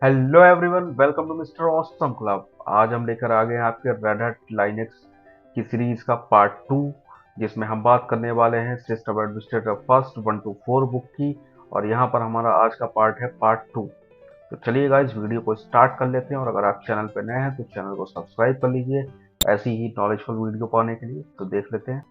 Hello everyone, welcome to Mr Awesome Club. आज हम लेकर आ गए हैं आपके रेड हैट लाइनेक्स की सीरीज का पार्ट 2, जिसमें हम बात करने वाले हैं system administrator first 1 to 4 book की। और यहाँ पर हमारा आज का पार्ट है पार्ट 2। तो चलिए गाइस, वीडियो को स्टार्ट कर लेते हैं। और अगर आप चैनल पर नए हैं तो चैनल को सब्सक्राइब कर लीजिए ऐसी ही नॉलेजफुल वीडियो पाने के लिए। तो देख लेते हैं।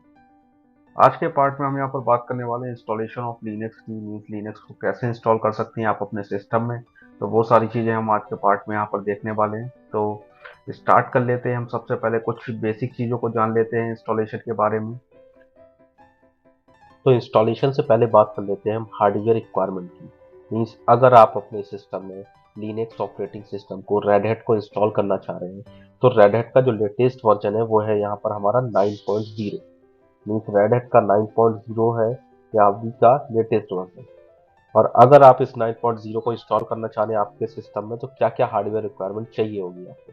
आज के पार्ट में हम यहाँ पर बात करने वाले हैं इंस्टॉलेशन ऑफ लिनक्स की। मीन्स लिनक्स को कैसे इंस्टॉल कर सकते हैं आप अपने सिस्टम में। तो वो सारी चीज़ें हम आज के पार्ट में यहाँ पर देखने वाले हैं। तो स्टार्ट कर लेते हैं। हम सबसे पहले कुछ बेसिक चीज़ों को जान लेते हैं इंस्टॉलेशन के बारे में। तो इंस्टॉलेशन से पहले बात कर लेते हैं हम हार्डवेयर रिक्वायरमेंट की। मीन्स अगर आप अपने सिस्टम में लिनक्स ऑपरेटिंग सिस्टम को रेड हैट को इंस्टॉल करना चाह रहे हैं तो रेड हैट का जो लेटेस्ट वर्जन है वो है यहाँ पर हमारा 9.0। मीन्स रेड हैट का 9.0 है या अभी का लेटेस्ट वर्जन। और अगर आप इस 9.0 को इंस्टॉल करना चाह रहे हैं आपके सिस्टम में तो क्या क्या हार्डवेयर रिक्वायरमेंट चाहिए होगी आपको।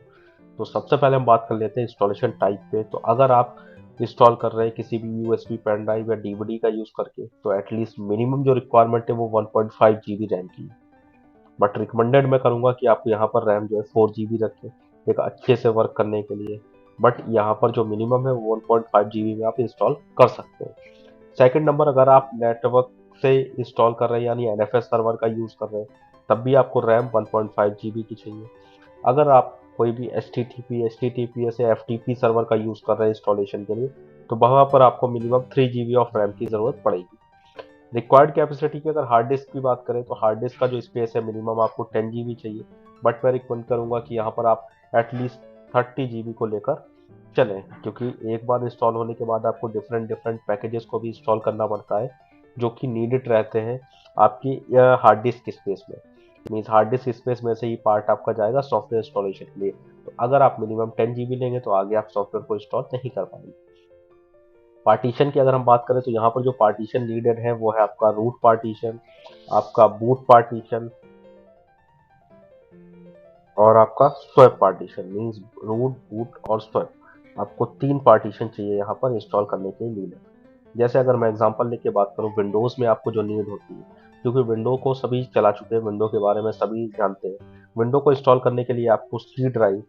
तो सबसे पहले हम बात कर लेते हैं इंस्टॉलेशन टाइप पे। तो अगर आप इंस्टॉल कर रहे हैं किसी भी यूएसबी पेन ड्राइव या डीवीडी का यूज करके तो एटलीस्ट मिनिमम जो रिक्वायरमेंट है वो 1.5 जीबी रैम की है। बट रिकमेंडेड मैं करूंगा कि आप यहाँ पर रैम जो है 4 जीबी रखें एक अच्छे से वर्क करने के लिए। बट यहाँ पर जो मिनिमम है वो 1.5 जीबी में आप इंस्टॉल कर सकते हैं। सेकंड नंबर, अगर आप नेटवर्क से इंस्टॉल कर रहे हैं यानी एनएफएस सर्वर का यूज कर रहे हैं तब भी आपको रैम 1.5 जीबी की चाहिए। अगर आप कोई भी H T T P S या एफ टी पी सर्वर का यूज कर रहे हैं इंस्टॉलेशन के लिए तो वहां पर आपको मिनिमम 3 जीबी ऑफ रैम की जरूरत पड़ेगी। रिक्वायर्ड कैपेसिटी की अगर हार्ड डिस्क की बात करें तो हार्ड डिस्क का जो स्पेस है मिनिमम आपको 10 जीबी चाहिए। बट मैं रिकमेंड करूंगा कि यहाँ पर आप एटलीस्ट 30 जीबी को लेकर चलें, क्योंकि एक बार इंस्टॉल होने के बाद आपको डिफरेंट डिफरेंट पैकेजेस को भी इंस्टॉल करना पड़ता है जो कि नीडेड रहते हैं आपकी हार्ड डिस्क स्पेस में। मीन्स हार्ड डिस्क स्पेस में से ही पार्ट आपका जाएगा सॉफ्टवेयर इंस्टॉलेशन के लिए। तो अगर आप मिनिमम 10 जीबी लेंगे तो आगे आप सॉफ्टवेयर को इंस्टॉल नहीं कर पाएंगे। पार्टीशन की अगर हम बात करें तो यहाँ पर जो पार्टीशन नीडेड है वो है आपका रूट पार्टीशन, आपका बूट पार्टीशन और आपका swap partition. Means root boot और स्वैप आपको 3 पार्टीशन चाहिए यहाँ पर इंस्टॉल करने के लिए। जैसे अगर मैं एग्जांपल लेके बात करूँ विंडोज़ में आपको जो नीड होती है, क्योंकि विंडो को सभी चला चुके हैं, विंडो के बारे में सभी जानते हैं। विंडो को इंस्टॉल करने के लिए आपको सी ड्राइव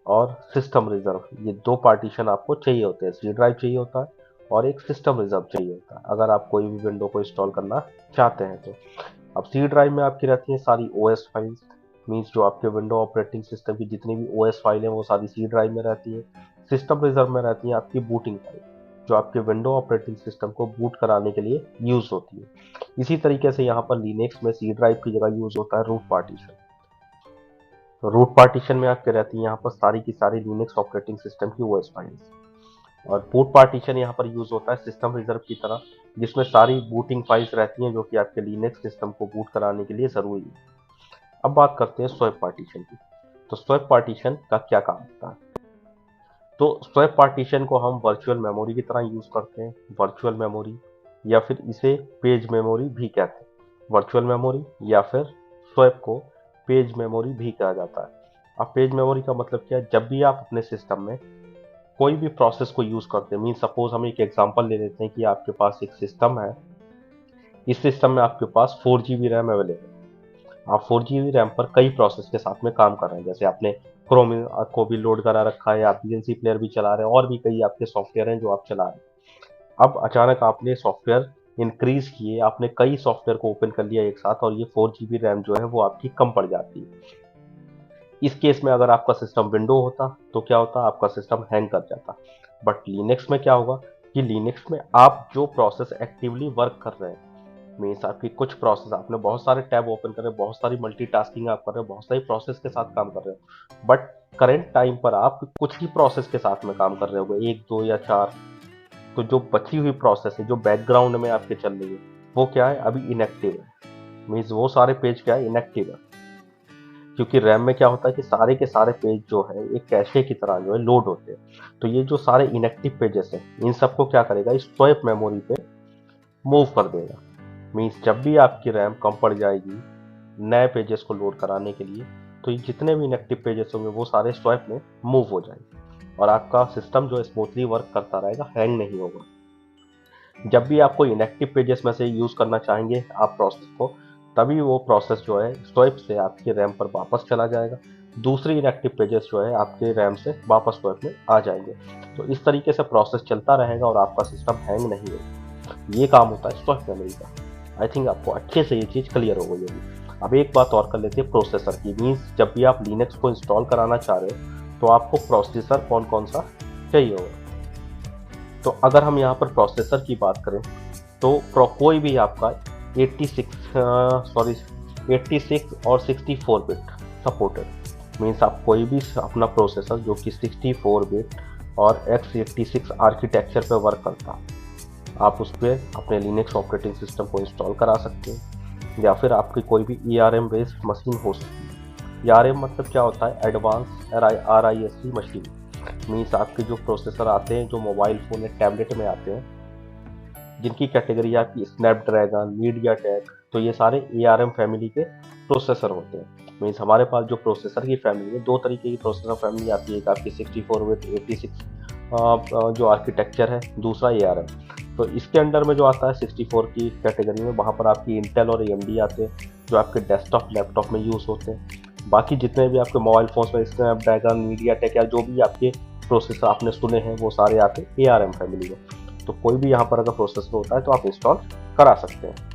और सिस्टम रिजर्व ये 2 पार्टीशन आपको चाहिए होते हैं। सी ड्राइव चाहिए होता है और एक सिस्टम रिजर्व चाहिए होता है अगर आप कोई भी विंडो को इंस्टॉल करना चाहते हैं तो। अब सी ड्राइव में आपकी रहती है सारी ओएस फाइल्स। मीन्स जो आपके विंडो ऑपरेटिंग सिस्टम की जितनी भी ओएस फाइल है वो सारी सी ड्राइव में रहती है। सिस्टम रिजर्व में रहती है आपकी बूटिंग फाइल जो आपके विंडो ऑपरेटिंग सिस्टम को बूट कराने के लिए यूज होती है। इसी तरीके से यहाँ पर लिनक्स में सी ड्राइव की जगह यूज होता है रूट पार्टीशन। तो रूट पार्टीशन में आपके रहती है यहाँ पर सारी की सारी लिनक्स ऑपरेटिंग सिस्टम की ओएस फाइल्स। और बूट पार्टीशन यहाँ पर यूज होता है सिस्टम रिजर्व की तरह, जिसमें सारी बूटिंग फाइल्स रहती हैं जो कि आपके लिनक्स सिस्टम को बूट कराने के लिए जरूरी है। अब बात करते हैं स्वैप पार्टीशन की। तो स्वैप पार्टीशन का क्या काम होता है। तो स्वैप पार्टीशन को हम वर्चुअल मेमोरी की तरह यूज करते हैं। वर्चुअल मेमोरी या फिर इसे पेज मेमोरी भी कहते हैं। वर्चुअल मेमोरी या फिर स्वैप को पेज मेमोरी भी कहा जाता है। अब पेज मेमोरी का मतलब क्या है, जब भी आप अपने सिस्टम में कोई भी प्रोसेस को यूज करते हैं। मीन सपोज हम एक एग्जांपल ले लेते हैं कि आपके पास एक सिस्टम है। इस सिस्टम में आपके पास 4 जीबी रैम अवेलेबल है। आप 4 जीबी रैम पर कई प्रोसेस के साथ में काम कर रहे हैं। जैसे आपने क्रोम को भी लोड करा रखा है, आप बीएनसी प्लेयर भी चला रहे हैं और भी कई आपके सॉफ्टवेयर हैं जो आप चला रहे हैं। अब अचानक आपने सॉफ्टवेयर इंक्रीज किए, आपने कई सॉफ्टवेयर को ओपन कर लिया एक साथ और ये 4 जीबी रैम जो है वो आपकी कम पड़ जाती है। इस केस में अगर आपका सिस्टम विंडो होता तो क्या होता, आपका सिस्टम हैंग कर जाता। बट लिनक्स में क्या होगा कि लिनक्स में आप जो प्रोसेस एक्टिवली वर्क कर रहे हैं, मीन्स आपकी कुछ प्रोसेस आपने बहुत सारे टैब ओपन कर रहे हैं, बहुत सारी मल्टीटास्किंग आप कर रहे हो, बहुत सारी प्रोसेस के साथ काम कर रहे हो। बट करेंट टाइम पर आप कुछ ही प्रोसेस के साथ में काम कर रहे होगे, एक दो या चार। तो जो बची हुई प्रोसेस है जो बैकग्राउंड में आपके चल रही है वो क्या है, अभी इनएक्टिव है। मीन्स वो सारे पेज क्या है, इनएक्टिव है। क्योंकि रैम में क्या होता है कि सारे के सारे पेज जो है एक कैशे की तरह जो है लोड होते हैं। तो ये जो सारे इनएक्टिव पेजेस हैं इन सबको क्या करेगा, इस स्वैप मेमोरी पे मूव कर देगा। मीन्स जब भी आपकी रैम कम पड़ जाएगी नए पेजेस को लोड कराने के लिए तो ये जितने भी इनएक्टिव पेजेस होंगे वो सारे स्वैप में मूव हो जाएंगे और आपका सिस्टम जो स्मूथली वर्क करता रहेगा, हैंग नहीं होगा। जब भी आपको इनएक्टिव पेजेस में से यूज करना चाहेंगे आप प्रोसेस को तभी वो प्रोसेस जो है स्वाइप से आपके रैम पर वापस चला जाएगा, दूसरी इनएक्टिव पेजेस जो है आपके रैम से वापस स्वाइप में आ जाएंगे। तो इस तरीके से प्रोसेस चलता रहेगा और आपका सिस्टम हैंग नहीं होगा। ये काम होता है स्वाइप मेमोरी का। आई थिंक आपको अच्छे से ये चीज़ क्लियर हो गई होगी। अब एक बात और कर लेते हैं प्रोसेसर की। मीन्स जब भी आप लिनक्स को इंस्टॉल कराना चाह रहे हो तो आपको प्रोसेसर कौन कौन सा चाहिए होगा। तो अगर हम यहाँ पर प्रोसेसर की बात करें तो कोई भी आपका 86 और 64 बिट सपोर्टेड। मीन्स आप कोई भी अपना प्रोसेसर जो कि 64 बिट और x86 आर्किटेक्चर पे वर्क करता, आप उस पर अपने लिनक्स ऑपरेटिंग सिस्टम को इंस्टॉल करा सकते हैं। या फिर आपकी कोई भी ARM बेस्ड मशीन हो सकती है। ARM मतलब क्या होता है, एडवांस RISC मशीन। मीन्स आपके जो प्रोसेसर आते हैं जो मोबाइल फ़ोन या टैबलेट में आते हैं, जिनकी कैटेगरी आपकी स्नैपड्रैगन, मीडियाटेक, तो ये सारे ARM फैमिली के प्रोसेसर होते हैं। मीन्स हमारे पास जो प्रोसेसर की फैमिली है, दो तरीके की प्रोसेसर फैमिली आती है। एक आपकी 64 बिट 86 जो आर्किटेक्चर है, दूसरा ARM। तो इसके अंडर में जो आता है 64 की कैटेगरी में, वहाँ पर आपकी इंटेल और AMD आते हैं जो आपके डेस्कटॉप लैपटॉप में यूज़ होते हैं। बाकी जितने भी आपके मोबाइल फोन्स में स्नैपड्रैगन, मीडियाटेक या जो भी आपके प्रोसेसर आपने सुने हैं वो सारे आते हैं ARM फैमिली में। तो कोई भी यहाँ पर अगर प्रोसेसर होता है तो आप इंस्टॉल करा सकते हैं।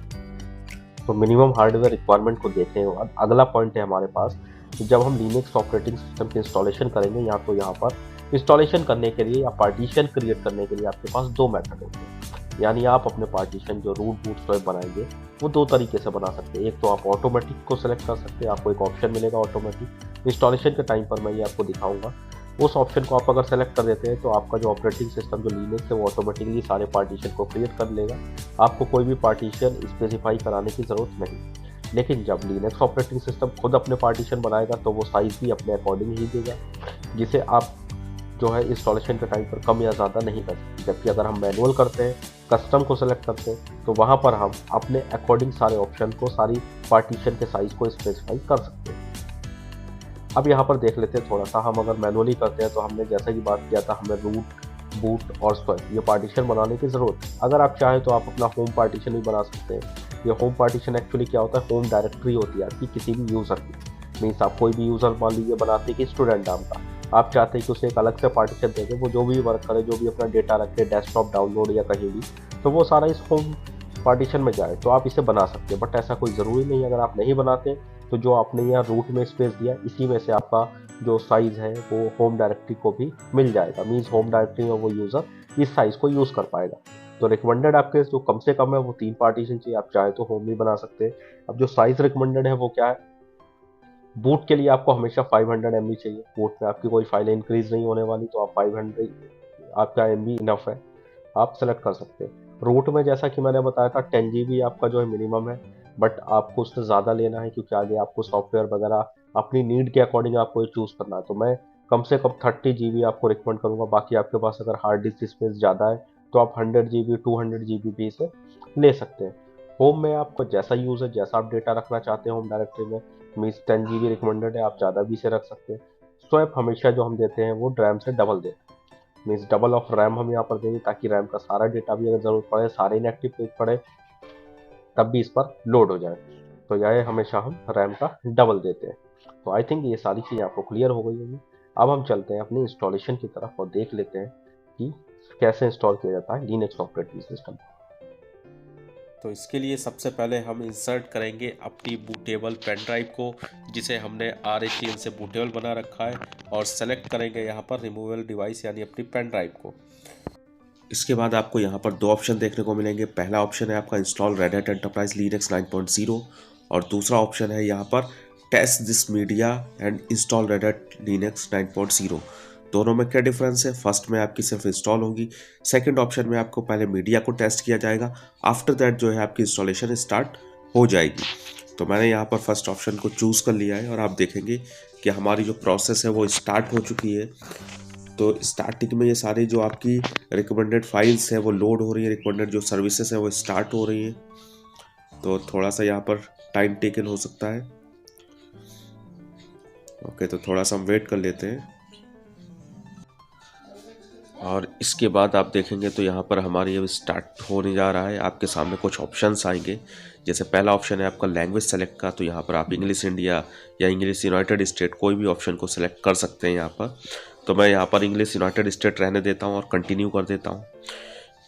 तो मिनिमम हार्डवेयर रिक्वायरमेंट को देखने के बाद अगला पॉइंट है हमारे पास कि जब हम लिनक्स ऑपरेटिंग सिस्टम की इंस्टॉलेशन करेंगे यहाँ पर इंस्टॉलेशन करने के लिए या पार्टीशन क्रिएट करने के लिए आपके पास दो मेथड होते हैं। यानी आप अपने पार्टीशन जो रूट बूट स्वैप बनाएंगे वो दो तरीके से बना सकते हैं। एक तो आप ऑटोमेटिक को सेलेक्ट कर सकते हैं, आपको एक ऑप्शन मिलेगा ऑटोमेटिक। इंस्टॉलेशन के टाइम पर मैं ये आपको दिखाऊंगा। उस ऑप्शन को आप अगर सेलेक्ट कर देते हैं तो आपका जो ऑपरेटिंग सिस्टम जो लिनक्स है वो ऑटोमेटिकली सारे पार्टीशन को क्रिएट कर लेगा। आपको कोई भी पार्टीशन स्पेसिफाई कराने की ज़रूरत नहीं। लेकिन जब लिनक्स ऑपरेटिंग सिस्टम खुद अपने पार्टीशन बनाएगा तो वो साइज़ भी अपने अकॉर्डिंग ही देगा, जिसे आप जो है इंस्टॉलेशन के टाइम पर कम या ज़्यादा नहीं कर सकते। जबकि अगर हम मैनुअल करते हैं, कस्टम को सेलेक्ट करते हैं, तो वहाँ पर हम अपने अकॉर्डिंग सारे ऑप्शन को, सारी पार्टीशन के साइज़ को स्पेसिफाई कर सकते हैं। अब यहाँ पर देख लेते हैं थोड़ा सा, हम अगर मैनुअली करते हैं तो हमने जैसा कि बात किया था, हमें रूट, बूट और स्वैप ये पार्टीशन बनाने की ज़रूरत है। अगर आप चाहें तो आप अपना होम पार्टीशन भी बना सकते हैं। ये होम पार्टीशन एक्चुअली क्या होता है, होम डायरेक्टरी होती है आपकी किसी भी यूज़र की। मीन्स आप कोई भी यूज़र मान लीजिए बनाते हैं कि स्टूडेंट नाम का, आप चाहते हैं कि उसे एक अलग से पार्टीशन देंगे, वो जो भी वर्क करे, जो भी अपना डेटा रखे डेस्कटॉप डाउनलोड या कहीं भी, तो वो सारा इस होम पार्टीशन में जाए। तो आप इसे बना सकते हैं, बट ऐसा कोई ज़रूरी नहीं। अगर आप नहीं बनाते तो जो आपने यहाँ रूट में स्पेस दिया इसी में से आपका जो साइज़ है वो होम डायरेक्टरी को भी मिल जाएगा। मीन्स होम डायरेक्टरी में वो यूज़र इस साइज़ को यूज़ कर पाएगा। तो रिकमेंडेड आपके जो कम से कम है वो 3 पार्टीशन चाहिए। आप चाहे तो होम भी बना सकते हैं। अब जो साइज़ रिकमेंडेड है वो क्या है, बूट के लिए आपको हमेशा 500 MB चाहिए। बूट में आपकी कोई फाइल इंक्रीज नहीं होने वाली, तो आप 500 आपका MB इनफ है, आप सेलेक्ट कर सकते हैं। रूट में जैसा कि मैंने बताया था 10 GB आपका जो है मिनिमम है, बट आपको उससे ज़्यादा लेना है क्योंकि आगे आपको सॉफ्टवेयर वगैरह अपनी नीड के अकॉर्डिंग आपको ये चूज़ करना है। तो मैं कम से कम 30 GB आपको रिकमेंड करूँगा। बाकी आपके पास अगर हार्ड डिस्क स्पेस ज़्यादा है तो आप 100 GB 200 GB भी इसे ले सकते हैं। होम में आपको जैसा यूज़ है, जैसा आप डेटा रखना चाहते हैं होम डायरेक्टरी में, मीन्स 10 GB रिकमेंडेड है, आप ज़्यादा भी इसे रख सकते हैं। स्वैप हमेशा जो हम देते हैं वो रैम से डबल देते हैं। मीन्स डबल ऑफ रैम हम यहाँ पर देंगे ताकि रैम का सारा डेटा भी अगर ज़रूरत पड़े, सारे इनएक्टिव पेज पड़े, तब भी इस पर लोड हो जाए। तो यह हमेशा हम रैम का डबल देते हैं। तो आई थिंक ये सारी चीज़ आपको क्लियर हो गई होगी। अब हम चलते हैं अपनी इंस्टॉलेशन की तरफ और देख लेते हैं कि कैसे इंस्टॉल किया जाता है लिनक्स ऑपरेटिंग सिस्टम। तो इसके लिए सबसे पहले हम इंसर्ट करेंगे अपनी बूटेबल पेन ड्राइव को, जिसे हमने RATL से बूटेबल बना रखा है, और सेलेक्ट करेंगे यहाँ पर रिमूवेबल डिवाइस यानी अपनी पेन ड्राइव को। इसके बाद आपको यहाँ पर दो ऑप्शन देखने को मिलेंगे। पहला ऑप्शन है आपका install Red Hat Enterprise Linux 9.0 और दूसरा ऑप्शन है यहाँ पर test this media and install Red Hat Linux 9.0। दोनों में क्या डिफरेंस है, फर्स्ट में आपकी सिर्फ इंस्टॉल होगी, सेकंड ऑप्शन में आपको पहले मीडिया को टेस्ट किया जाएगा, आफ्टर दैट जो है आपकी इंस्टॉलेशन स्टार्ट हो जाएगी। तो मैंने यहाँ पर फर्स्ट ऑप्शन को चूज़ कर लिया है और आप देखेंगे कि हमारी जो प्रोसेस है वो स्टार्ट हो चुकी है। तो स्टार्टिंग में ये सारी जो आपकी रिकमेंडेड फाइल्स है वो लोड हो रही है, रिकमेंडेड जो सर्विसेज है वो स्टार्ट हो रही हैं। तो थोड़ा सा यहाँ पर टाइम टेकन हो सकता है। ओके, तो थोड़ा सा हम वेट कर लेते हैं। और इसके बाद आप देखेंगे तो यहाँ पर हमारी अब स्टार्ट होने जा रहा है। आपके सामने कुछ ऑप्शंस आएंगे। जैसे पहला ऑप्शन है आपका लैंग्वेज सेलेक्ट का, तो यहाँ पर आप इंग्लिश इंडिया या इंग्लिश यूनाइटेड स्टेट कोई भी ऑप्शन को सिलेक्ट कर सकते हैं यहाँ पर। तो मैं यहाँ पर इंग्लिश यूनाइटेड स्टेट रहने देता हूँ और कंटिन्यू कर देता हूँ।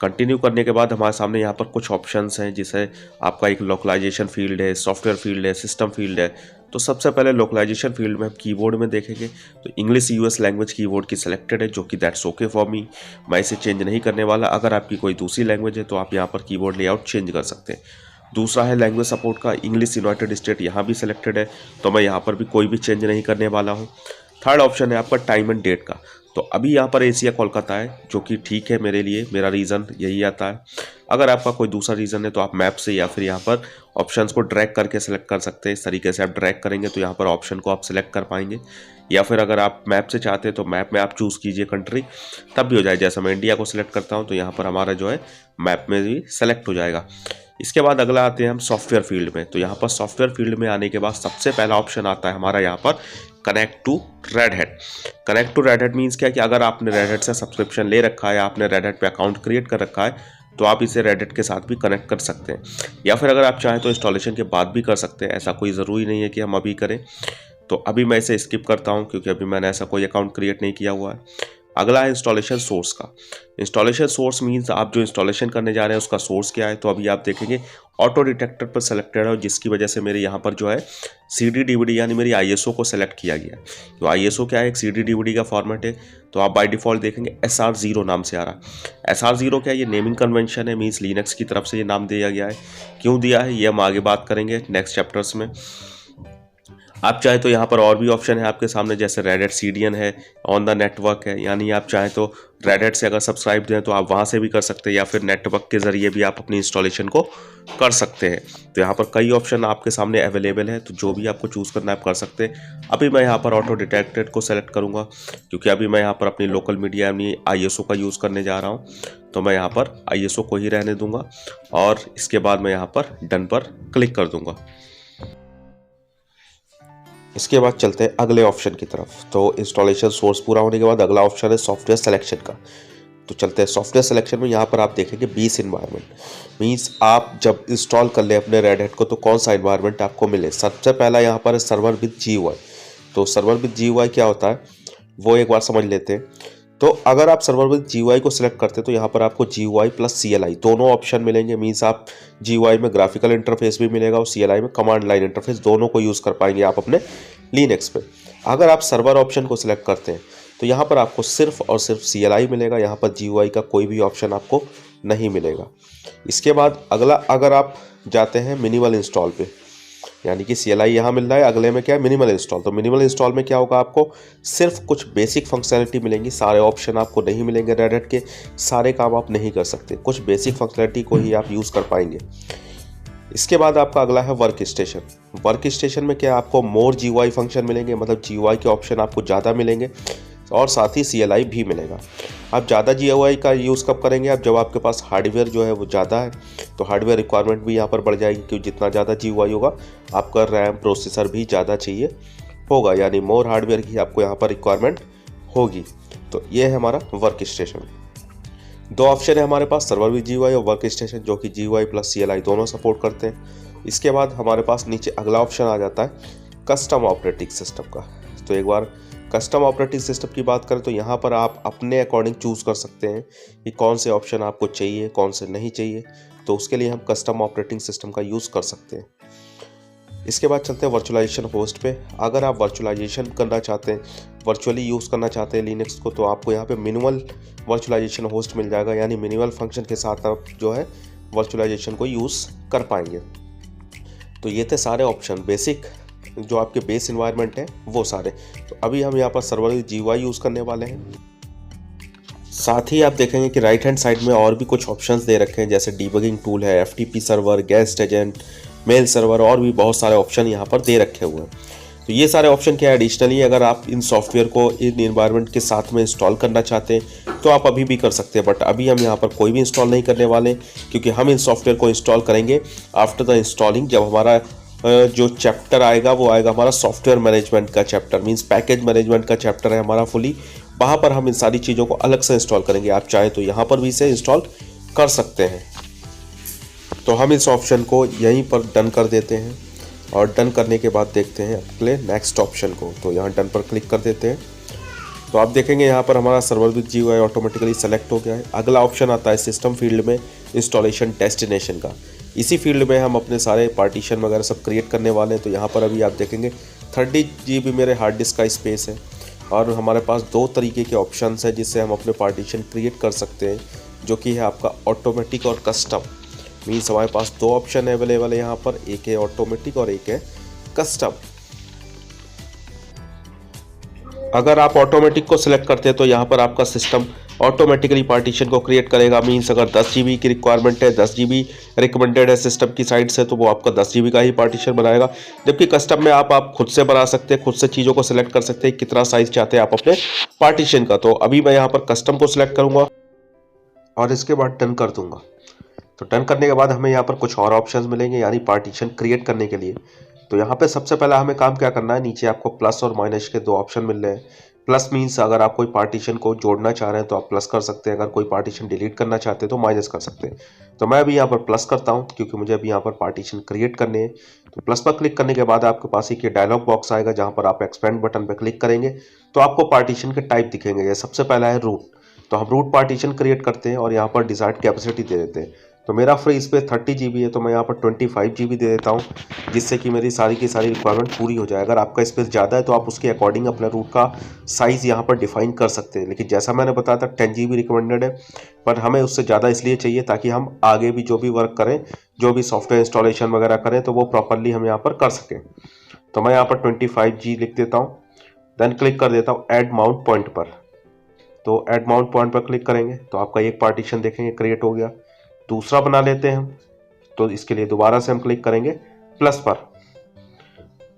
कंटिन्यू करने के बाद हमारे सामने यहाँ पर कुछ ऑप्शंस हैं, जिसे आपका एक लोकलाइजेशन फील्ड है, सॉफ्टवेयर फील्ड है, सिस्टम फील्ड है। तो सबसे पहले लोकलाइजेशन फील्ड में हम कीबोर्ड में देखेंगे तो इंग्लिश यूएस लैंग्वेज कीबोर्ड की सिलेक्टेड है, जो कि दैट्स ओके फॉर मी। मैं इसे चेंज नहीं करने वाला। अगर आपकी कोई दूसरी लैंग्वेज है तो आप यहाँ पर कीबोर्ड लेआउट चेंज कर सकते हैं। दूसरा है लैंग्वेज सपोर्ट का, इंग्लिश यूनाइटेड स्टेट यहाँ भी सिलेक्टेड है, तो मैं यहाँ पर भी कोई भी चेंज नहीं करने वाला हूँ। थर्ड ऑप्शन है आपका टाइम एंड डेट का, तो अभी यहाँ पर एशिया कोलकाता है, जो कि ठीक है मेरे लिए, मेरा रीज़न यही आता है। अगर आपका कोई दूसरा रीज़न है तो आप मैप से या फिर यहाँ पर ऑप्शंस को ड्रैग करके सेलेक्ट कर सकते हैं। इस तरीके से आप ड्रैग करेंगे तो यहाँ पर ऑप्शन को आप सेलेक्ट कर पाएंगे, या फिर अगर आप मैप से चाहते हैं तो मैप में आप चूज़ कीजिए कंट्री, तब भी हो जाए। जैसे मैं इंडिया को सिलेक्ट करता हूँ तो यहाँ पर हमारा जो है मैप में भी सेलेक्ट हो जाएगा। इसके बाद अगला आते हैं हम सॉफ्टवेयर फील्ड में। तो यहाँ पर सॉफ्टवेयर फील्ड में आने के बाद सबसे पहला ऑप्शन आता है हमारा यहाँ पर connect to Red Hat. Connect to Red Hat means क्या है कि अगर आपने रेड हैट से सब्सक्रिप्शन ले रखा है, आपने रेड हैट पे अकाउंट क्रिएट कर रखा है, तो आप इसे रेड हैट के साथ भी कनेक्ट कर सकते हैं, या फिर अगर आप चाहें तो इंस्टॉलेशन के बाद भी कर सकते हैं। ऐसा कोई ज़रूरी नहीं है कि हम अभी करें। तो अभी मैं इसे स्किप करता हूं, क्योंकि अभी मैंने ऐसा कोई अकाउंट क्रिएट नहीं किया हुआ है। अगला है इंस्टॉलेशन सोर्स का। इंस्टॉलेशन सोर्स मीन्स आप जो इंस्टॉलेशन करने जा रहे हैं उसका सोर्स क्या है। तो अभी आप देखेंगे ऑटो डिटेक्टर पर सेलेक्टेड है, जिसकी वजह से मेरे यहाँ पर जो है CD DVD यानी मेरी ISO को सेलेक्ट किया गया। तो ISO क्या है, एक CD DVD का फॉर्मेट है। तो आप बाय डिफ़ॉल्ट देखेंगे SR0 नाम से आ रहा है। SR0 क्या है, ये नेमिंग कन्वेंशन है, मीन्स लिनक्स की तरफ से ये नाम दिया गया है। क्यों दिया है ये हम आगे बात करेंगे नेक्स्ट चैप्टर्स में। आप चाहे तो यहाँ पर और भी ऑप्शन है आपके सामने, जैसे रेड हैट CDN है, ऑन द नेटवर्क है, यानी आप चाहें तो रेड हैट से अगर सब्सक्राइब दें तो आप वहाँ से भी कर सकते हैं, या फिर नेटवर्क के ज़रिए भी आप अपनी इंस्टॉलेशन को कर सकते हैं। तो यहाँ पर कई ऑप्शन आपके सामने अवेलेबल है, तो जो भी आपको चूज़ करना है आप कर सकते हैं। अभी मैं यहाँ पर ऑटो डिटेक्टेड को सेलेक्ट करूँगा, क्योंकि अभी मैं यहाँ पर अपनी लोकल मीडिया यानी ISO का यूज़ करने जा रहा हूँ। तो मैं यहाँ पर ISO को ही रहने दूँगा, और इसके बाद मैं यहाँ पर डन पर क्लिक कर दूँगा। इसके बाद चलते हैं अगले ऑप्शन की तरफ। तो इंस्टॉलेशन सोर्स पूरा होने के बाद अगला ऑप्शन है सॉफ्टवेयर सिलेक्शन का। तो चलते हैं सॉफ्टवेयर सिलेक्शन में। यहाँ पर आप देखेंगे बेस इन्वायरमेंट मीन्स आप जब इंस्टॉल कर ले अपने रेड हैट को तो कौन सा इन्वायरमेंट आपको मिले। सबसे पहला यहाँ पर है सर्वर विद GUI। तो सर्वर विद GUI क्या होता है वो एक बार समझ लेते हैं। तो अगर आप सर्वर विद GUI को सिलेक्ट करते हैं तो यहाँ पर आपको GUI प्लस CLI दोनों ऑप्शन मिलेंगे। मीन्स आप GUI में ग्राफिकल इंटरफेस भी मिलेगा और CLI में कमांड लाइन इंटरफेस, दोनों को यूज़ कर पाएंगे आप अपने लिनक्स पे। अगर आप सर्वर ऑप्शन को सिलेक्ट करते हैं तो यहाँ पर आपको सिर्फ और सिर्फ CLI मिलेगा, यहाँ पर GUI का कोई भी ऑप्शन आपको नहीं मिलेगा। इसके बाद अगला, अगर आप जाते हैं मिनिमल इंस्टॉल पे, यानी कि CLI यहाँ मिल रहा है, अगले में क्या है मिनिमल इंस्टॉल। तो मिनिमल इंस्टॉल में क्या होगा, आपको सिर्फ कुछ बेसिक फंक्शनलिटी मिलेंगी, सारे ऑप्शन आपको नहीं मिलेंगे। रेड हैट के सारे काम आप नहीं कर सकते, कुछ बेसिक फंक्शनलिटी को ही आप यूज़ कर पाएंगे। इसके बाद आपका अगला है वर्क स्टेशन। वर्क स्टेशन में क्या आपको मोर GUI फंक्शन मिलेंगे, मतलब GUI के ऑप्शन आपको ज़्यादा मिलेंगे, और साथ ही CLI भी मिलेगा। आप ज़्यादा GUI का यूज़ कब करेंगे, आप जब आपके पास हार्डवेयर जो है वो ज़्यादा है, तो हार्डवेयर रिक्वायरमेंट भी यहाँ पर बढ़ जाएगी, क्योंकि जितना ज़्यादा GUI होगा आपका रैम प्रोसेसर भी ज़्यादा चाहिए होगा, यानी मोर हार्डवेयर की आपको यहाँ पर रिक्वायरमेंट होगी। तो ये है हमारा वर्क स्टेशन। दो ऑप्शन है हमारे पास, सर्वर विद GUI और वर्क स्टेशन, जो कि GUI प्लस CLI दोनों सपोर्ट करते हैं। इसके बाद हमारे पास नीचे अगला ऑप्शन आ जाता है कस्टम ऑपरेटिंग सिस्टम का। तो एक बार कस्टम ऑपरेटिंग सिस्टम की बात करें तो यहाँ पर आप अपने अकॉर्डिंग चूज़ कर सकते हैं कि कौन से ऑप्शन आपको चाहिए, कौन से नहीं चाहिए। तो उसके लिए हम कस्टम ऑपरेटिंग सिस्टम का यूज़ कर सकते हैं। इसके बाद चलते हैं वर्चुअलाइजेशन होस्ट पे। अगर आप वर्चुअलाइजेशन करना चाहते हैं, वर्चुअली यूज़ करना चाहते हैं लिनक्स को, तो आपको यहाँ पे मिनिमल वर्चुअलाइजेशन होस्ट मिल जाएगा, यानी मिनिमल फंक्शन के साथ आप जो है वर्चुअलाइजेशन को यूज़ कर पाएंगे। तो ये थे सारे ऑप्शन, बेसिक जो आपके बेस इन्वायरमेंट है वो सारे। तो अभी हम यहाँ पर सर्वर विद GUI यूज़ करने वाले हैं। साथ ही आप देखेंगे कि राइट हैंड साइड में और भी कुछ ऑप्शंस दे रखे हैं, जैसे डीबगिंग टूल है, FTP server, guest agent, mail server, और भी बहुत सारे ऑप्शन यहाँ पर दे रखे हुए हैं। तो ये सारे ऑप्शन क्या है, एडिशनली अगर आप इन सॉफ्टवेयर को इन इन्वायरमेंट के साथ में इंस्टॉल करना चाहते हैं तो आप अभी भी कर सकते हैं, बट अभी हम यहाँ पर कोई भी इंस्टॉल नहीं करने वाले, क्योंकि हम इन सॉफ्टवेयर को इंस्टॉल करेंगे आफ्टर द इंस्टॉलिंग, जब हमारा जो चैप्टर आएगा वो आएगा हमारा सॉफ्टवेयर मैनेजमेंट का चैप्टर, मींस पैकेज मैनेजमेंट का चैप्टर है हमारा फुली, वहाँ पर हम इन सारी चीज़ों को अलग से इंस्टॉल करेंगे। आप चाहे तो यहाँ पर भी इसे इंस्टॉल कर सकते हैं। तो हम इस ऑप्शन को यहीं पर डन कर देते हैं और डन करने के बाद देखते हैं अगले नेक्स्ट ऑप्शन को। तो यहाँ डन पर क्लिक कर देते हैं। तो आप देखेंगे यहाँ पर हमारा server with GUI automatically select हो गया है। अगला ऑप्शन आता है सिस्टम फील्ड में इंस्टॉलेशन डेस्टिनेशन का। इसी फील्ड में हम अपने सारे पार्टीशन वगैरह सब क्रिएट करने वाले हैं। तो यहाँ पर अभी आप देखेंगे 30 GB मेरे हार्ड डिस्क का स्पेस है और हमारे पास 2 तरीके के ऑप्शंस हैं जिससे हम अपने पार्टीशन क्रिएट कर सकते हैं, जो कि है आपका ऑटोमेटिक और कस्टम। मीन्स हमारे पास 2 ऑप्शन अवेलेबल है यहाँ पर, एक है ऑटोमेटिक और एक है कस्टम। अगर आप ऑटोमेटिक को सिलेक्ट करते हैं तो यहाँ पर आपका सिस्टम ऑटोमेटिकली पार्टीशन को क्रिएट करेगा। मीन्स अगर 10 GB की रिक्वायरमेंट है, 10 GB रिकमेंडेड है सिस्टम की साइड से, तो वो आपका 10 GB का ही पार्टीशन बनाएगा। जबकि कस्टम में आप खुद से बना सकते हैं, खुद से चीज़ों को सिलेक्ट कर सकते हैं कितना साइज चाहते हैं आप अपने पार्टीशन का। तो अभी मैं यहाँ पर कस्टम को सिलेक्ट करूँगा और इसके बाद डन कर दूंगा। तो डन करने के बाद हमें यहाँ पर कुछ और ऑप्शंस मिलेंगे, यानी पार्टीशन क्रिएट करने के लिए। तो यहाँ पे सबसे पहला हमें काम क्या करना है, नीचे आपको प्लस और माइनस के 2 ऑप्शन मिल रहे हैं। प्लस मीन्स अगर आप कोई पार्टीशन को जोड़ना चाह रहे हैं तो आप प्लस कर सकते हैं, अगर कोई पार्टीशन डिलीट करना चाहते हैं तो माइनस कर सकते हैं। तो मैं अभी यहाँ पर प्लस करता हूँ क्योंकि मुझे अभी यहाँ पर पार्टीशन क्रिएट करने हैं। तो प्लस पर क्लिक करने के बाद आपके पास एक डायलॉग बॉक्स आएगा जहाँ पर आप एक्सपेंड बटन पर क्लिक करेंगे तो आपको पार्टीशन के टाइप दिखेंगे। ये सबसे पहला है रूट। तो हम रूट पार्टीशन क्रिएट करते हैं और यहाँ पर डिजायर्ड कैपेसिटी दे देते हैं। तो मेरा फ्री स्पेस 30 GB है, तो मैं यहाँ पर 25 GB दे देता हूँ, जिससे कि मेरी सारी की सारी रिक्वायरमेंट पूरी हो जाए। अगर आपका स्पेस ज़्यादा है तो आप उसके अकॉर्डिंग अपने रूट का साइज़ यहाँ पर डिफाइन कर सकते हैं। लेकिन जैसा मैंने बताया था 10 GB रिकमेंडेड है, पर हमें उससे ज़्यादा इसलिए चाहिए ताकि हम आगे भी जो भी वर्क करें, जो भी सॉफ्टवेयर इंस्टॉलेशन वगैरह करें, तो वो प्रॉपरली हम यहाँ पर कर सकें। तो मैं यहाँ पर 25G लिख देता हूँ, देन क्लिक कर देता हूँ ऐड माउंट पॉइंट पर। तो ऐड माउंट पॉइंट पर क्लिक करेंगे तो आपका एक पार्टीशन देखेंगे क्रिएट हो गया। दूसरा बना लेते हैं हम, तो इसके लिए दोबारा से हम क्लिक करेंगे प्लस पर।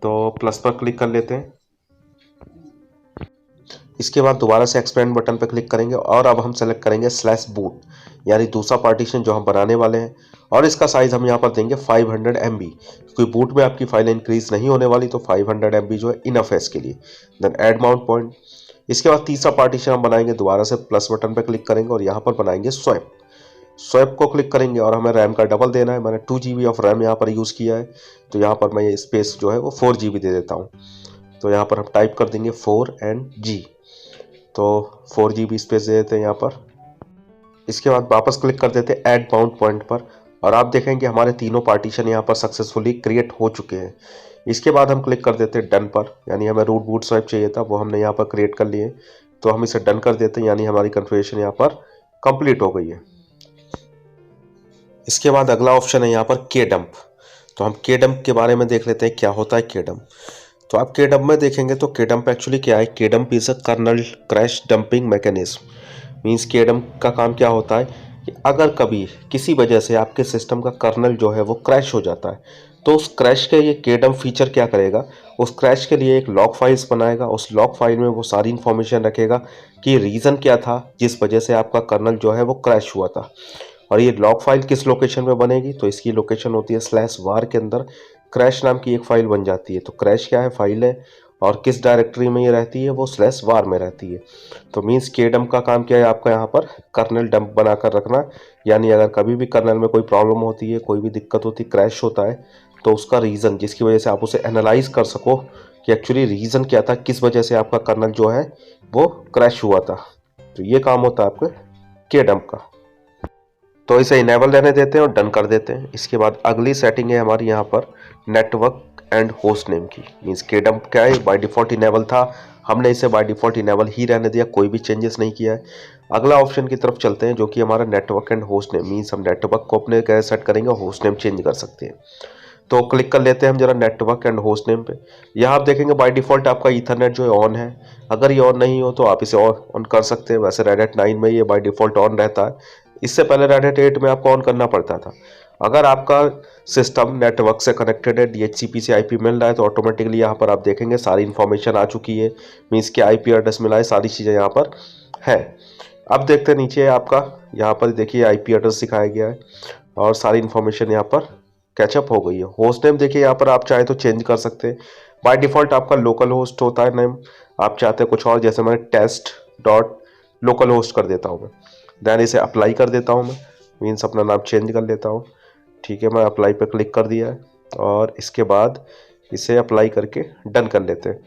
तो प्लस पर क्लिक कर लेते हैं। इसके बाद दोबारा से एक्सपेंड बटन पर क्लिक करेंगे और अब हम सेलेक्ट करेंगे स्लैश बूट, यानी दूसरा पार्टीशन जो हम बनाने वाले हैं। और इसका साइज हम यहाँ पर देंगे 500 MB, क्योंकि बूट में आपकी फाइल इंक्रीज नहीं होने वाली, तो 500 MB जो है इनफ है इसके लिए। Then add mount point. इसके बाद तीसरा पार्टीशन हम बनाएंगे, दोबारा से प्लस बटन पर क्लिक करेंगे और यहाँ पर बनाएंगे स्वैप। स्वैप को क्लिक करेंगे और हमें रैम का डबल देना है। मैंने 2 GB ऑफ रैम यहाँ पर यूज़ किया है, तो यहाँ पर मैं ये स्पेस जो है वो 4 GB दे देता हूँ। तो यहाँ पर हम टाइप कर देंगे 4 and G, तो 4 GB स्पेस दे देते हैं यहाँ पर। इसके बाद वापस क्लिक कर देते हैं ऐड माउंट पॉइंट पर और आप देखेंगे हमारे तीनों पार्टीशन यहाँ पर सक्सेसफुली क्रिएट हो चुके हैं। इसके बाद हम क्लिक कर देते हैं डन पर, यानी हमें रूट बूट स्वैप चाहिए था, वो हमने यहाँ पर क्रिएट कर लिए। तो हम इसे डन कर देते हैं, यानी हमारी कन्फिगरेशन यहाँ पर कंप्लीट हो गई है। इसके बाद अगला ऑप्शन है यहाँ पर kdump। तो हम kdump के बारे में देख लेते हैं क्या होता है kdump। तो आप kdump में देखेंगे तो kdump एक्चुअली क्या है, kdump is a kernel crash dumping mechanism. Means kdump का काम क्या होता है कि अगर कभी किसी वजह से आपके सिस्टम का कर्नल जो है वो क्रैश हो जाता है, तो उस क्रैश के ये kdump फीचर क्या करेगा, उस क्रैश के लिए एक लॉग फाइल्स बनाएगा। उस लॉग फाइल में वो सारी इन्फॉर्मेशन रखेगा कि रीज़न क्या था जिस वजह से आपका कर्नल जो है वो क्रैश हुआ था। और ये लॉग फाइल किस लोकेशन में बनेगी, तो इसकी लोकेशन होती है /var के अंदर क्रैश नाम की एक फाइल बन जाती है। तो क्रैश क्या है, फाइल है, और किस डायरेक्टरी में ये रहती है, वो /var में रहती है। तो मीन्स kdump का काम क्या है, आपका यहाँ पर कर्नल डंप बनाकर रखना, यानी अगर कभी भी कर्नल में कोई प्रॉब्लम होती है, कोई भी दिक्कत होती है, क्रैश होता है, तो उसका रीज़न जिसकी वजह से आप उसे एनालाइज कर सको कि एक्चुअली रीज़न क्या था, किस वजह से आपका कर्नल जो है वो क्रैश हुआ था। तो ये काम होता है आपके kdump का। तो इसे इनेबल रहने देते हैं और डन कर देते हैं। इसके बाद अगली सेटिंग है हमारी यहाँ पर नेटवर्क एंड होस्ट नेम की। मीन्स kdump क्या है, बाय डिफ़ॉल्ट इनेबल था, हमने इसे बाय डिफ़ॉल्ट इनेबल ही रहने दिया, कोई भी चेंजेस नहीं किया है। अगला ऑप्शन की तरफ चलते हैं जो कि हमारा network and host name. Means हम नेटवर्क को अपने कैसे सेट करेंगे, होस्ट नेम चेंज कर सकते हैं। तो क्लिक कर लेते हैं हम जरा नेटवर्क एंड होस्ट नेम पे। यहाँ आप देखेंगे बाय डिफ़ॉल्ट आपका ईथरनेट जो है ऑन है। अगर ये ऑन नहीं हो तो आप इसे ऑन कर सकते हैं। वैसे रेड हैट 9 में ये बाय डिफ़ॉल्ट ऑन रहता है, इससे पहले रेड हैट 8 में आपको ऑन करना पड़ता था। अगर आपका सिस्टम नेटवर्क से कनेक्टेड है, DHCP से IP मिल रहा है, तो ऑटोमेटिकली यहाँ पर आप देखेंगे सारी इन्फॉर्मेशन आ चुकी है। मीन्स के IP एड्रेस मिला है, सारी चीज़ें यहाँ पर है। अब देखते हैं नीचे आपका यहाँ पर देखिए IP एड्रेस दिखाया गया है और सारी इन्फॉर्मेशन यहाँ पर कैचअप हो गई है। होस्ट नेम देखिए यहाँ पर आप चाहे तो चेंज कर सकते हैं। बाय डिफ़ॉल्ट आपका लोकल होस्ट होता है नेम, आप चाहते हैं कुछ और, जैसे मैंने टेस्ट डॉट लोकल होस्ट कर देता हूँ मैं। देन इसे अप्लाई कर देता हूँ मैं, मीन्स अपना नाम चेंज कर लेता हूँ। ठीक है, मैं अप्लाई पे क्लिक कर दिया है और इसके बाद इसे अप्लाई करके डन कर लेते हैं।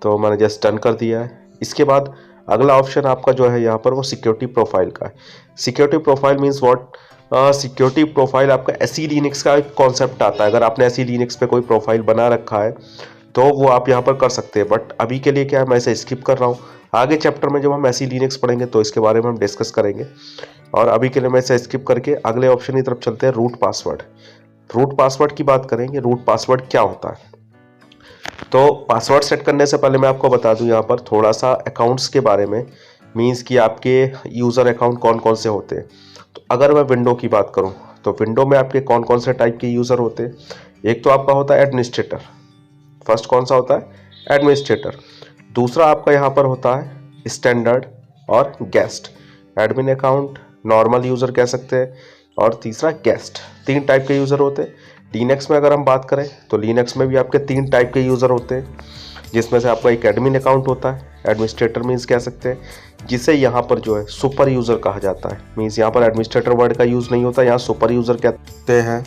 तो मैंने जस्ट डन कर दिया है। इसके बाद अगला ऑप्शन आपका जो है यहाँ पर वो सिक्योरिटी प्रोफाइल का है। Security profile means what, security profile आपका एसई लिनक्स का एक कॉन्सेप्ट आता है। अगर आपने एसई लिनक्स पे कोई प्रोफाइल बना रखा है तो वो आप यहाँ पर कर सकते हैं, बट अभी के लिए क्या है, मैं इसे स्किप कर रहा हूँ। आगे चैप्टर में जब हम एसई लिनक्स पढ़ेंगे तो इसके बारे में हम डिस्कस करेंगे, और अभी के लिए मैं इसे स्किप करके अगले ऑप्शन की तरफ चलते हैं, रूट पासवर्ड। रूट पासवर्ड की बात करेंगे, रूट पासवर्ड क्या होता है। तो पासवर्ड सेट करने से पहले मैं आपको बता दूं यहाँ पर थोड़ा सा अकाउंट्स के बारे में, मीन्स कि आपके यूज़र अकाउंट कौन कौन से होते हैं। तो अगर मैं विंडो की बात करूं तो विंडो में आपके कौन कौन से टाइप के यूज़र होते हैं। एक तो आपका होता है एडमिनिस्ट्रेटर, फर्स्ट कौन सा होता है, एडमिनिस्ट्रेटर। दूसरा आपका यहाँ पर होता है स्टैंडर्ड और guest. Admin account, normal user कह सकते हैं, और तीसरा गेस्ट। 3 टाइप के यूज़र होते हैं। लिनक्स में अगर हम बात करें तो लिनक्स में भी आपके 3 टाइप के यूज़र होते हैं, जिसमें से आपका एक एडमिन अकाउंट होता है, एडमिनिस्ट्रेटर मीन्स कह सकते हैं, जिसे यहाँ पर जो है सुपर यूज़र कहा जाता है। मीन्स यहाँ पर एडमिनिस्ट्रेटर वर्ड का यूज़ नहीं होता, यहाँ सुपर यूज़र कहते हैं।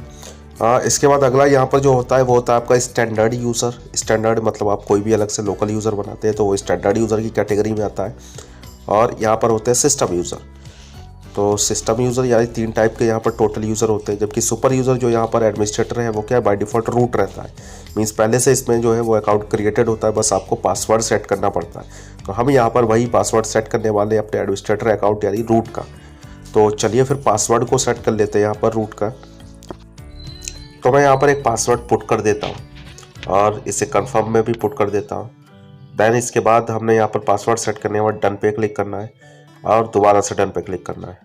इसके बाद अगला यहाँ पर जो होता है वो होता है आपका स्टैंडर्ड यूज़र। स्टैंडर्ड मतलब आप कोई भी अलग से लोकल यूज़र बनाते हैं तो वो स्टैंडर्ड यूज़र की कैटेगरी में आता है। और यहाँ पर होते हैं सिस्टम यूज़र। तो सिस्टम यूज़र यानी 3 टाइप के यहाँ पर टोटल यूज़र होते हैं, जबकि सुपर यूज़र जो यहाँ पर एडमिनिस्ट्रेटर है वो क्या है, बाय डिफ़ॉल्ट रूट रहता है। मीन्स पहले से इसमें जो है वो अकाउंट क्रिएटेड होता है, बस आपको पासवर्ड सेट करना पड़ता है। तो हम यहाँ पर वही पासवर्ड सेट करने वाले अपने एडमिनिस्ट्रेटर अकाउंट यानी रूट का। तो चलिए फिर पासवर्ड को सेट कर लेते हैं यहाँ पर रूट का। तो मैं यहाँ पर एक पासवर्ड पुट कर देता हूँ और इसे कंफर्म में भी पुट कर देता हूँ। देन इसके बाद हमने यहाँ पर पासवर्ड सेट करने के बाद डन पे क्लिक करना है और दोबारा से डन पे क्लिक करना है।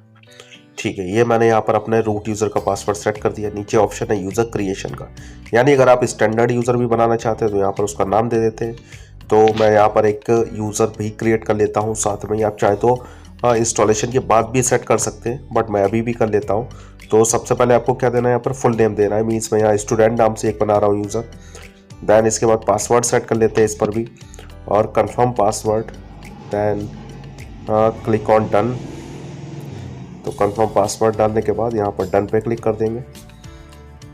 ठीक है, ये मैंने यहाँ पर अपने रूट यूज़र का पासवर्ड सेट कर दिया। नीचे ऑप्शन है यूज़र क्रिएशन का, यानी अगर आप स्टैंडर्ड यूज़र भी बनाना चाहते हैं तो यहाँ पर उसका नाम दे देते हैं। तो मैं यहाँ पर एक यूज़र भी क्रिएट कर लेता हूँ साथ में ही। आप चाहे तो इंस्टॉलेशन के बाद भी सेट कर सकते हैं, बट मैं अभी भी कर लेता हूँ। तो सबसे पहले आपको क्या देना है, यहाँ पर फुल नेम देना है। मीन्स मैं यहाँ स्टूडेंट नाम से एक बना रहा हूँ यूज़र। दैन इसके बाद पासवर्ड सेट कर लेते हैं इस पर भी, और confirm password. Then click on done. तो कंफर्म पासवर्ड डालने के बाद यहाँ पर डन पे क्लिक कर देंगे।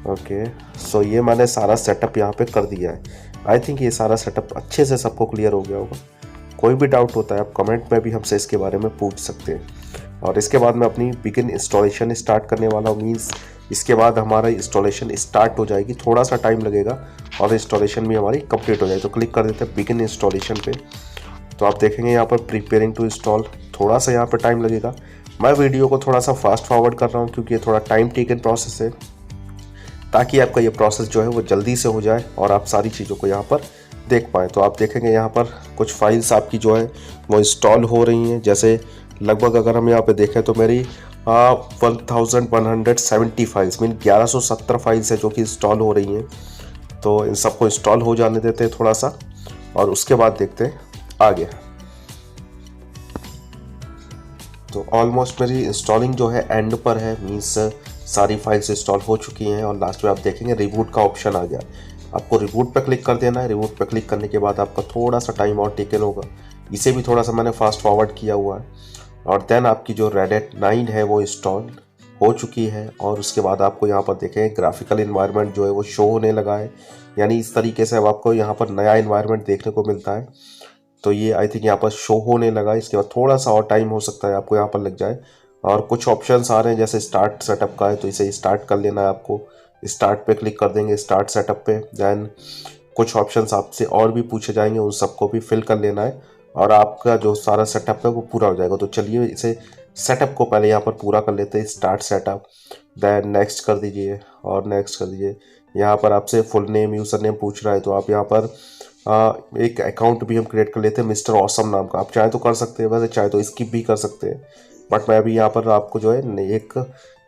ओके, सो ये मैंने सारा सेटअप यहाँ पे कर दिया है। आई थिंक ये सारा सेटअप अच्छे से सबको क्लियर हो गया होगा। कोई भी डाउट होता है आप कमेंट में भी हमसे इसके बारे में पूछ सकते हैं। और इसके बाद मैं अपनी बिगिन इंस्टॉलेशन स्टार्ट करने वाला हूँ। मीन्स इसके बाद हमारा इंस्टॉलेशन स्टार्ट हो जाएगी, थोड़ा सा टाइम लगेगा और इंस्टॉलेशन भी हमारी कंप्लीट हो जाएगी। तो क्लिक कर देते हैं बिगिन इंस्टॉलेशन पे। तो आप देखेंगे यहाँ पर प्रिपेयरिंग टू इंस्टॉल, थोड़ा सा यहाँ पर टाइम लगेगा। मैं वीडियो को थोड़ा सा फास्ट फॉरवर्ड कर रहा हूँ क्योंकि ये थोड़ा टाइम टेकन प्रोसेस है, ताकि आपका ये प्रोसेस जो है वो जल्दी से हो जाए और आप सारी चीज़ों को यहाँ पर देख पाएँ। तो आप देखेंगे यहाँ पर कुछ फाइल्स आपकी जो है वो इंस्टॉल हो रही हैं। जैसे लगभग अगर हम यहाँ पे देखें तो मेरी 1170 फाइल्स मीन 1170 फाइल्स है जो कि इंस्टॉल हो रही हैं। तो इन सबको इंस्टॉल हो जाने देते हैं थोड़ा सा, और उसके बाद देखते हैं आगे। तो ऑलमोस्ट मेरी इंस्टॉलिंग जो है एंड पर है, मीन्स सारी फाइल्स इंस्टॉल हो चुकी हैं। और लास्ट में आप देखेंगे रिबूट का ऑप्शन आ गया। आपको रिबूट पर क्लिक कर देना है। रिबूट पर क्लिक करने के बाद आपका थोड़ा सा टाइम और टेकन होगा, इसे भी थोड़ा सा मैंने फास्ट फॉरवर्ड किया हुआ है। और देन आपकी जो रेड हैट 9 है वो इंस्टॉल हो चुकी है। और उसके बाद आपको यहाँ पर देखें ग्राफिकल इन्वायरमेंट जो है वो शो होने लगा है, यानी इस तरीके से अब आपको यहाँ पर नया इन्वायरमेंट देखने को मिलता है। तो ये आई थिंक यहाँ पर शो होने लगा। इसके बाद थोड़ा सा और टाइम हो सकता है आपको यहाँ पर लग जाए। और कुछ ऑप्शंस आ रहे हैं, जैसे स्टार्ट सेटअप का है तो इसे स्टार्ट कर लेना है आपको। स्टार्ट पे क्लिक कर देंगे, स्टार्ट सेटअप पे। दैन कुछ ऑप्शंस आपसे और भी पूछे जाएंगे, उन सबको भी फिल कर लेना है और आपका जो सारा सेटअप है वो पूरा हो जाएगा। तो चलिए इसे सेटअप को पहले यहाँ पर पूरा कर लेते हैं। स्टार्ट सेटअप, दैन नेक्स्ट कर दीजिए और नेक्स्ट कर दीजिए। यहाँ पर आपसे फुल नेम यूज़र नेम पूछ रहा है, तो आप यहाँ पर एक अकाउंट भी हम क्रिएट कर लेते हैं मिस्टर ऑसम नाम का। आप चाहे तो कर सकते हैं, वैसे चाहे तो स्किप भी कर सकते हैं, बट मैं अभी यहाँ पर आपको जो है एक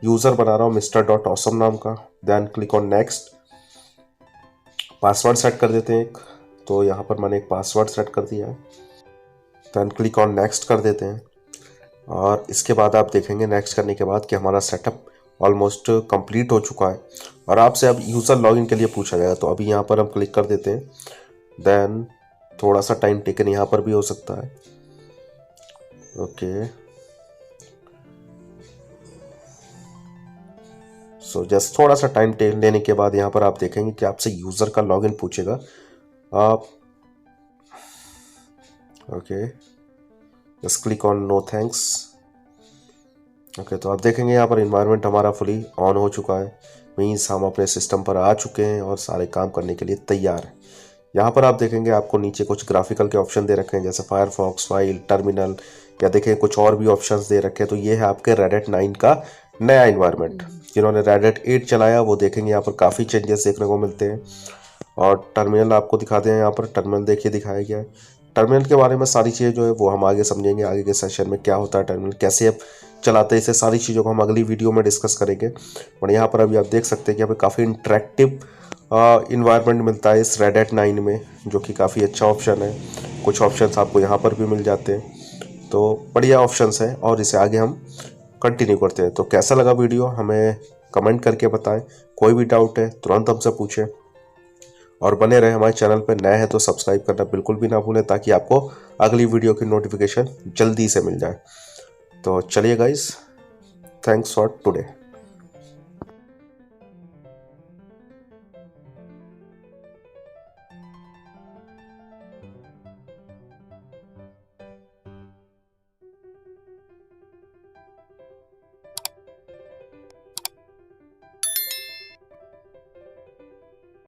यूज़र बना रहा हूँ Mr.Awesome नाम का। Then click on next. Password set कर देते हैं एक, तो यहाँ पर मैंने एक पासवर्ड सेट कर दिया है। दैन क्लिक ऑन नेक्स्ट कर देते हैं और इसके बाद आप देखेंगे नेक्स्ट करने के बाद कि हमारा सेटअप ऑलमोस्ट कंप्लीट हो चुका है और आपसे अब यूज़र लॉगिन के लिए पूछा जाएगा। तो अभी यहाँ पर हम क्लिक कर देते हैं। देन थोड़ा सा टाइम टेकन यहाँ पर भी हो सकता है। ओके, सो जस्ट थोड़ा सा टाइम लेने के बाद यहाँ पर आप देखेंगे कि आपसे यूज़र का लॉगिन पूछेगा। आप okay, just click on no thanks. Okay, तो आप देखेंगे यहाँ पर इन्वायरमेंट हमारा फुली ऑन हो चुका है, मीन्स हम अपने सिस्टम पर आ चुके हैं और सारे काम करने के लिए तैयार हैं। यहाँ पर आप देखेंगे आपको नीचे कुछ ग्राफिकल के ऑप्शन दे रखे हैं, जैसे फायरफॉक्स, फाइल, टर्मिनल, या देखें कुछ और भी ऑप्शंस दे रखे हैं। तो ये है आपके रेड 9 का नया इन्वायरमेंट। जिन्होंने रेड 8 चलाया वो देखेंगे यहाँ पर काफ़ी चेंजेस देखने को मिलते हैं। और टर्मिनल आपको दिखाते हैं, यहाँ पर टर्मिनल देखिए दिखाया गया है। टर्मिनल के बारे में सारी चीज़ें जो है वो हम आगे समझेंगे, आगे के सेशन में क्या होता है टर्मिनल, कैसे आप चलाते हैं इसे, सारी चीज़ों को हम अगली वीडियो में डिस्कस करेंगे। और यहाँ पर अभी आप देख सकते हैं कि यहाँ पे काफ़ी इंटरेक्टिव इन्वायरमेंट मिलता है इस रेड 9 में, जो कि काफ़ी अच्छा ऑप्शन है। कुछ ऑप्शंस आपको यहाँ पर भी मिल जाते हैं, तो बढ़िया ऑप्शंस हैं और इसे आगे हम कंटिन्यू करते हैं। तो कैसा लगा वीडियो हमें कमेंट करके बताएं। कोई भी डाउट है तुरंत हमसे पूछें और बने रहे हमारे चैनल पर। नए हैं तो सब्सक्राइब करना बिल्कुल भी ना भूलें, ताकि आपको अगली वीडियो की नोटिफिकेशन जल्दी से मिल जाए। तो चलिए गाइस, थैंक्स फॉर टुडे।